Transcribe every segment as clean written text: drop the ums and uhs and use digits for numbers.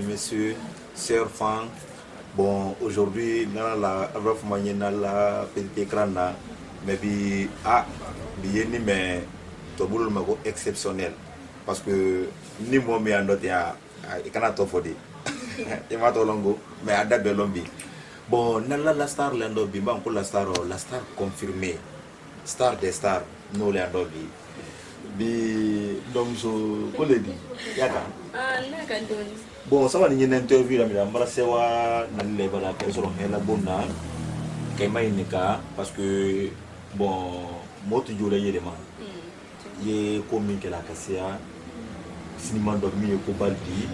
et messieurs, chers fans. Bon, aujourd'hui, dans la petit écran, mais mais exceptionnel. Parce que ni moi, mais en d'autres, il can't afford it. Il m'a longo, mais à date de l'ombi. Bon, la star l'endobi, pour la star confirmée, star des stars, nous l'endobi. Donc, je collègue, yaka. Bon, ça va ni une interview là, mais la sewa na leva la personne la bonne kema inika parce que bon, moi tu joues les éléments. Ye comme que la cassia cinéma dormi ko baldi.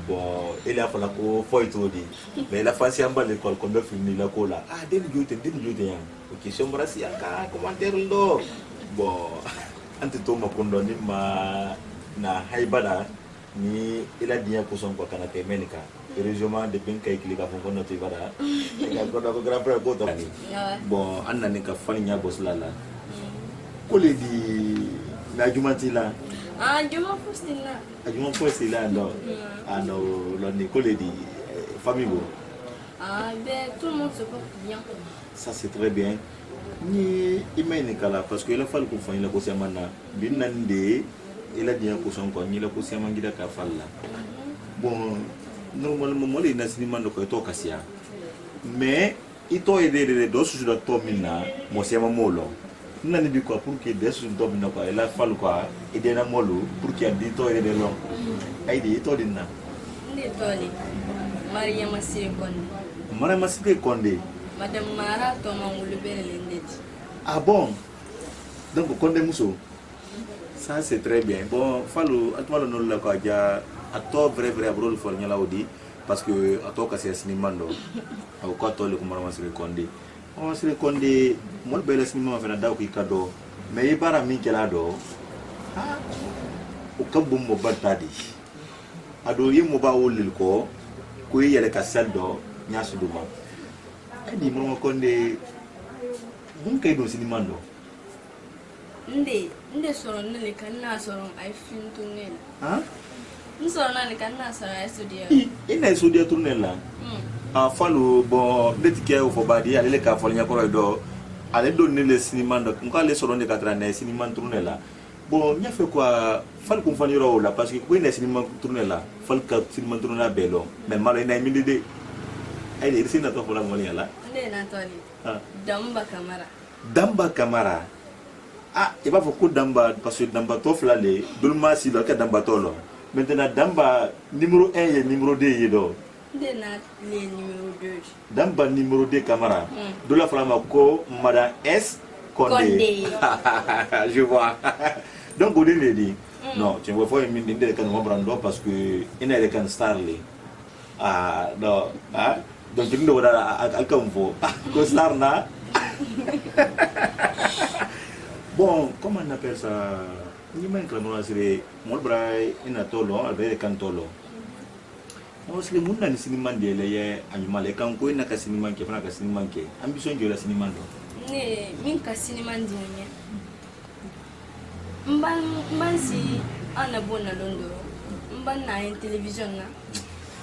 Bon, il a fallu ko foi tout dit. Mais la face en bas l'école comme film la ko là. Ah, den joute yan. OK, c'est moi si aka commentaire ndo. Bon, anti to ma condoni ma na haibada ni ila dia kusong kwa kana temenika heureusement de ben kay klika fon kono ti bada ya ko do grand frère ko to ni bon anna ni ka fani nya boss lala ko le di na jumanti la juma postila ndo lo ni ko le di famille bo ben tout le monde se porte bien. Ça c'est très bien ni imenika la parce que il a fallu ko fani la ko semana binande il a dit un coussin quoi, il a poussé à manger la cafalla. Bon, normalement, il n'a pas de quoi cassia. Mais il t'a aidé de deux sous la tomina, moi c'est ma molo. Il n'a dit quoi pour qu'il y ait des sous la tomina quoi, il a fallu quoi, aider la molo pour qu'il y ait des toits et des longs. Aïe, il t'a dit na. Maria Massire Condé. Maria Massire Condé. Madame Mara Thomas Moulebel Lendet. Ah bon? Donc, Condé Mousso. Ça c'est très bien. Bon, fallu à toi le nom là quoi, ya à toi vrai rôle for nyala odi parce que à toi kasi cinéma ndo. Au quoi toi le comment se Condé. On se Condé, moi belle cinéma fait na daw ki kado. Mais y para mi kela do. Ah. O kabum mo batadi. Ado yimo ba wolil ko ko yele ka seldo nyasu duma. Adi mo Condé bun kay do cinéma ndo. Nde soro nele kanna soro ay film tourner Hein? Soro nele kanna soro ay studio. Ina studio tourner la. Fallu bon detike o fo badi ale ka fo nya ko do ale do nele cinéma ndo ko ale soro ne katra na cinéma tourner la. Bon nya fe quoi fal ko fani ro la parce que ko ina cinéma tourner la fal ka cinéma tourner la belo mais malo ina mi de ay de sina to fo la mo la. Nde na toli. Damba Camara. Ah, il va beaucoup d'amba parce que d'amba tofla les dolma si le cas d'amba tolo. Maintenant d'amba numéro 1 et numéro 2 yedo. Dena les numéro 2. D'amba numéro 2 Camara. De la flama ko madame S Condé. Je vois. Donc on dit non, tu vois faut une mine de kan brando parce que il est kan star les. Ah, non, ah donc il doit alcam fo. Ko star na. Bon, comment on appelle ça? Ni même que moi c'est mon braille ina tolo avec cantolo. Moi c'est le monde dans le cinéma de les animaux quand quoi ina ka cinéma qui fana ka cinéma qui ambition de la cinéma do. Ne min ka cinéma dinye. Mban si ana bona londo. Mban na en télévision na.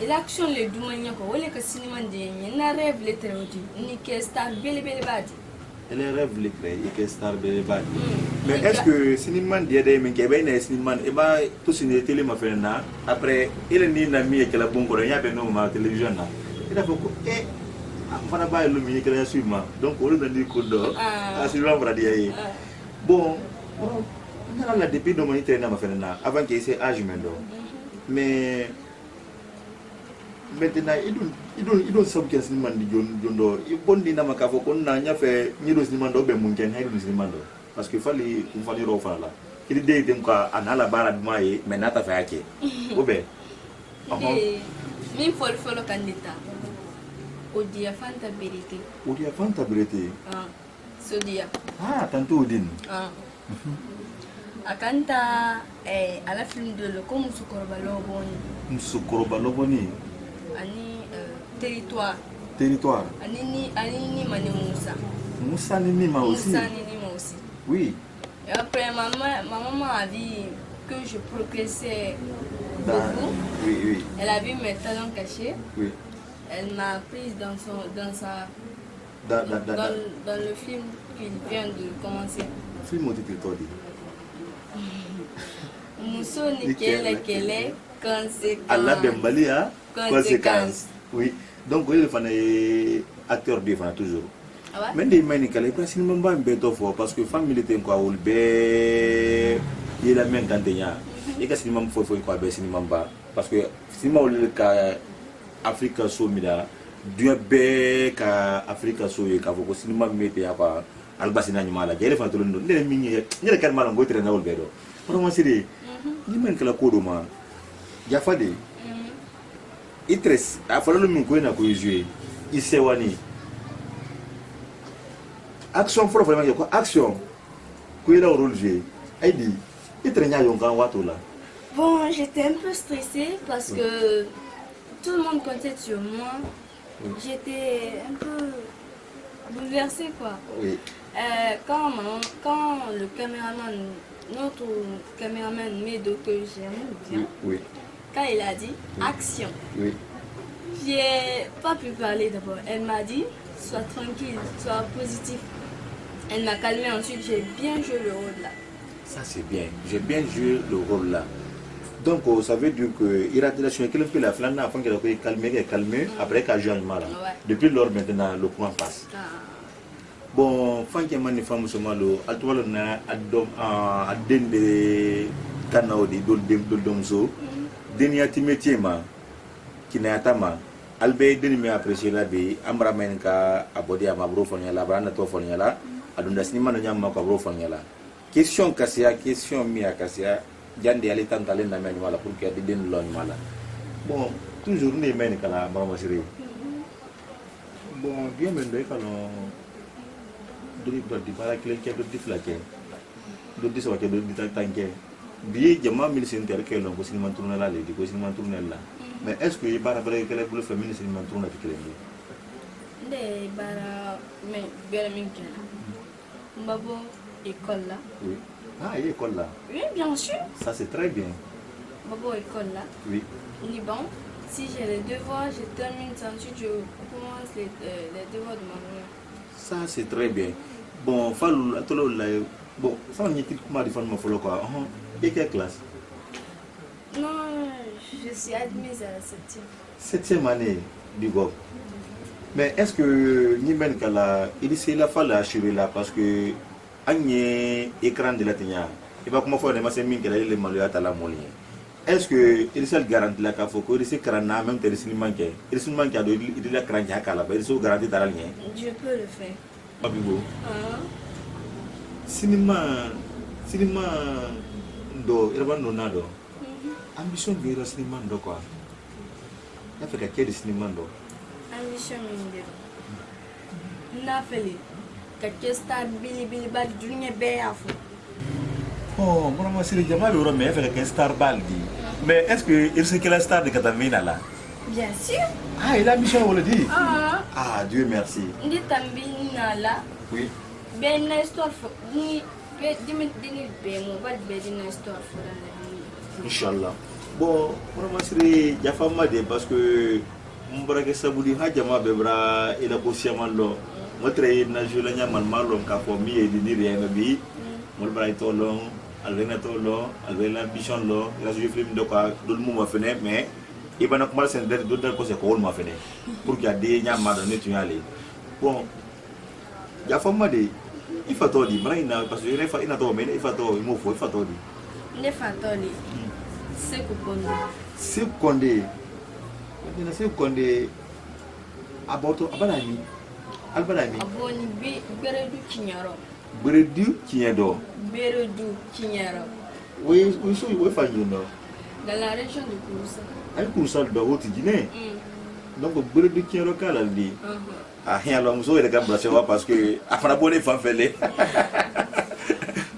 L'action le dumanya ko wala ka cinéma dinye na rêve le trodi ni que star belle badi. Elle rêve les créer et star belle bad. Mais est-ce que le cinéma d'aider mais qu'il y a un cinéma et bah tout ce n'est télé ma fait na après il est ni na mi que la bon ko ya ben no ma télévision na il a beaucoup et fana ba le mi que la suivre donc on a dit ko do à sur la radio bon on a depuis do moniteur na ma fait na avant que c'est âge mais maintenant il don't sab que cinéma di jondo il bon dina makafo kon na nya fe ni do cinéma do be mun ken hay do cinéma do parce que fali ro fa la il dey dem ko anala bara duma yi mais nata fa yake o be mi follow candidat odia fanta berete sodia tanto udin akanta ala film de le comme Sukoroba Loboni ani territoire ani mane Moussa ni ma aussi oui et après maman a dit que je progressais beaucoup. Oui, oui. Elle a vu mes talents cachés. Oui. Elle m'a prise dans le film qu'il vient de commencer. Film au titre toi dit. Mousso Nikele conséquence. Allah Dembali a Conséquence. Oui. Donc il fallait acteur de fan toujours. Ah ouais? Mais des mains qu'elle est pas si même pas un bête fort parce que famille était quoi ou be il a même quand il et que si même faut quoi be si même pas parce que si moi le cas Afrique somida Dieu be ka Afrique so ye ka foko si même mete ya ba albasina ni mala jere fa to ndo ne mi ni kan mala ngo tere na wol be do pour moi c'est des ni men kala ko do ma ya fa de itres a fa lo mi ko na ko jouer isewani action foro vraiment quoi action ko ila rôle jouer ay di itre nya yo ngan wato la. Bon, j'étais un peu stressée parce que tout le monde comptait sur moi. J'étais un peu bouleversée quoi. Oui. Quand le caméraman, notre caméraman Medo que j'aime bien, Oui. quand il a dit action, Oui. j'ai pas pu parler d'abord. Elle m'a dit sois tranquille, sois positif. Elle m'a calmé, ensuite j'ai bien joué le rôle là. Ça c'est bien. J'ai bien joué le rôle là. Donc ça veut dire que il a relation avec la flamme afin qu'elle soit calmée après qu'elle joue mal. Ouais. Depuis lors maintenant le courant passe. Ah. Bon, fin qui m'a femme somalo, altwala na adom aden de kanao di domzo. Deni atimetier ma kinayatama. Albe deni me apprécier la be amra men ka abodi amabro fonya la bana to fonya la adunda sinima no nyamma ko abro fonya la. Question kasia question mi akasia jande ali tantale na men wala pour que di den lon mala. Bon, toujours ne men kala mama siri. Bon, bien men de kala duri di para kile ke do di flake do di so ke do di tanke bi jama ministre inter ke lo ko sinima tourner la le di ko sinima tourner la mais est ce que bara bare ke le bulu fe ministre sinima tourner fi kile ni De bara mais bien minke. Mbabo école là. oui ah et école là Oui, bien sûr. ça c'est très bien Mbabo école là. oui Liban. Si j'ai les devoirs, je termine ça, ensuite je commence les devoirs de ma maman. ça c'est très bien bon fallu atolo la bon ça on y quitte comment di ma folo quoi et quelle classe Non, je suis admise à la 7e année du GOP. Mais est-ce que ni ben kala il c'est la fa la assurer là parce que agné écran de la tenya il va comment faire des masses min kala le malu ata la molien est-ce que il c'est garantie la ka foko il c'est karana même tel cinéma ke il cinéma ke do il la kran ja kala ba il c'est garantie dara lien Je peux le faire. abigo Hein? cinéma do il va no nado ambition de cinéma do quoi il fait que de cinéma do Ambition mingi. Na feli. Kake star bili ba dunya be afu. oh mon ami c'est jamal euro mais il fait que star baldi mais est-ce que il sait que la star de Katamina là Bien sûr. ah il a mission on le dit Ah. ah Dieu merci Ndi tambi na la. oui Ben na histoire fo. Ni be dimi be mo ba be na histoire fo la. Inch'Allah. Bon, vraiment, c'est Jafamade parce que mon brake Saboudi Hadjama Bebra et la Bossiaman lo. Moi, très naturellement, man malon ka fomi et dini rien bi. Mon brake tolong, alvena tolong, alvena bichon lo. La je film de quoi, tout le monde m'a fait mais il va pas se dire d'autres causes qu'on m'a fait. Pour qu'il y a des gens madonnés tu aller. Bon, Jafamade, il faut tout dire, parce que il faut il a tout mais il faut tout, il faut tout dire. Ne fatoli. C'est Kondo. Sekonde dina sekonde aboto abanami albanami Aboni beredu kinyaro. beredu kiyedo Beredu kinyaro. we so we fanjuno Dans la région de Kouroussa. ay kursal do hoti jine donc beredu kiyero kala di ah rien lo muso ka brasser wa parce que afana bonne fa fele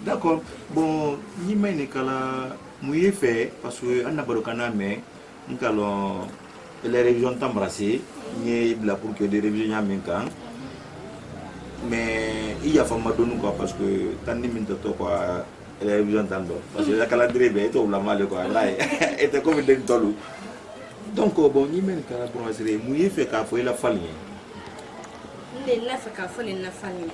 d'accord bon ni mene kala muye fait parce que anna barokana mais nkalo les régions t'embrasser ni la pour que des révisions yaminkan mais il y a fama donu quoi parce que tandi min to quoi télévision tando parce que la calendrier be to la mal quoi là était comme den tolu donc bon ni men kala pour assurer mu yefe ka fo la falni nde nafa ka fo le nafani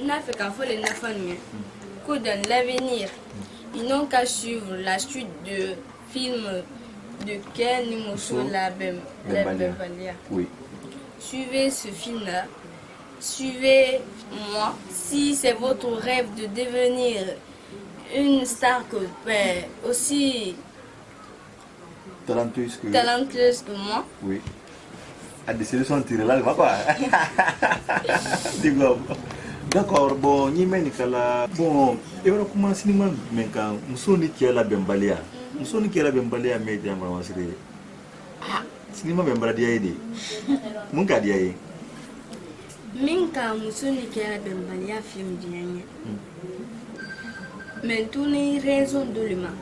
nafa ka fo le nafani que dans l'avenir ils n'ont qu'à suivre la suite de films de Ken Nimoso la Bembalia. Oui. Suivez ce film-là. Suivez-moi. Si c'est votre rêve de devenir une star aussi talentueuse que moi. Oui. À des solutions tirées là, quoi. D'accord, bon, ni men kala bon, e wala kuma sinima men kan muso ni kela Bembalia. Muso ni kela Bembalia me dia ma sire. Ah, sinima Bembalia idi. Mun ka dia yi. Min ka muso ni kela Bembalia film dianye. Mais tout n'est raison de l'humain.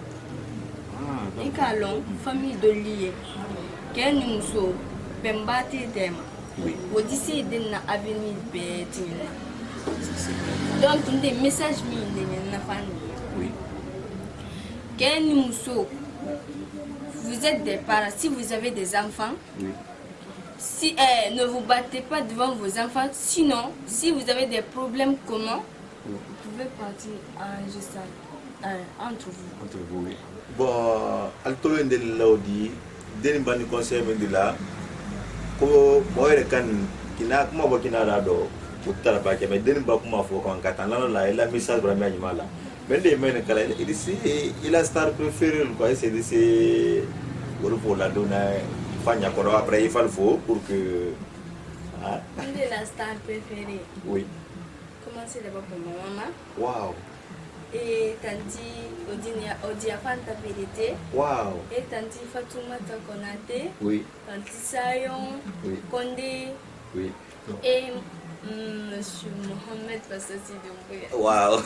Ah, et kalon famille de lié. Ken muso Bembati tema. Oui. Odisi den na avenir betina. Donc, des messages mis dans la famille. Oui. Quel Mousso, vous êtes des parents, si vous avez des enfants, oui. Si, ne vous battez pas devant vos enfants. Sinon, si vous avez des problèmes communs, vous pouvez partir arranger ça entre vous. Entre vous, oui. Bon, Altolo de Laudi, Denis Bani conseil de là, comme moi, qui n'a pas qui n'a pas utara ba ke mais den ba kuma fo ko ngata la la message vraiment animal mais des men kala il a star préféré quoi c'est wala fo la dona fanya ko après il faut pour que ah il est la star préférée. Oui. Commencez d'abord pour ma maman. Wow. Et tanti Odia Fanta Vérité. Wow. Et tanti Fatoumata Konate. Oui. Tanti Sayon. Oui. Condé. Oui. Et Monsieur Mohamed Bassassi Doumbouya. Wow.